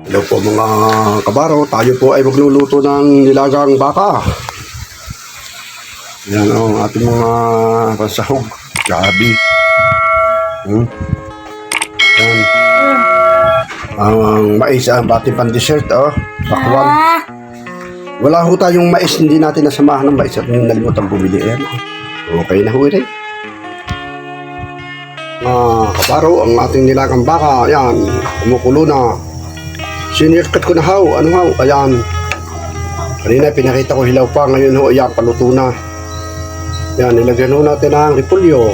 Hello po mga kabaro, tayo po ay magluluto ng nilagang baka. Yan ang ating mga pansahog, gabi. Yan. Ang mais, ang ating pan-dessert, pakwan. Wala ho tayong mais, hindi natin nasamahan ng mais at nalimutan bumili. Yan. Okay na ho rin. Kabaro, ang ating nilagang baka, yan, kumukulo na. Sinirkat ko na haw, ayan. Kanina pinakita ko hilaw pa, ngayon ho, ayan, paluto na. Yan, nilagyan ho natin ang repolyo.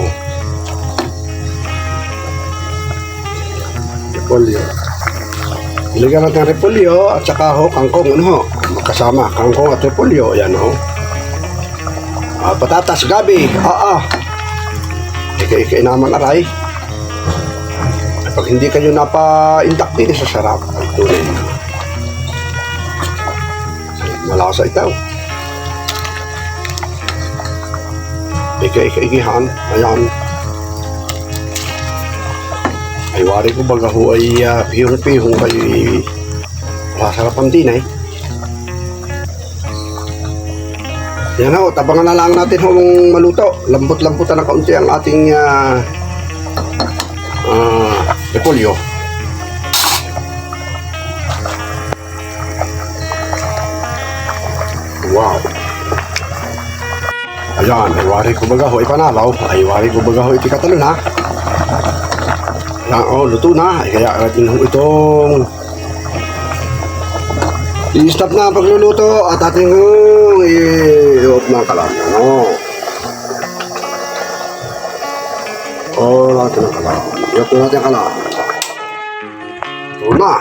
Nilagyan natin ang repolyo at saka ho, kangkong, magkasama, kangkong at repolyo, ayan ho. Patatas, gabi, Ika-ika naman aray. Pag hindi kayo napa-indak din sa sarap, ay tunay na. Malasa itaw. Ika-ikihan, ayan. Ay wari ko baga ho ay pihong-pihong kayo masarapan din Yan ho, tabangan na lang natin ho maluto. Lambot-lambutan na kaunti ang ating repolyo. Wow. Ayan, ay wari ko baga ho ipanalaw. Ay wari ko baga ho itikatalon ha. Ayan, luto na. Ay kaya natin ho itong i-stop na ang pagluluto at ating i-off na kalam. Natin ang kalam. I-off na natin ang kalam. Ito na.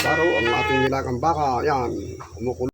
Kabaro, ang ating nilagang baka, yan, kumukulo.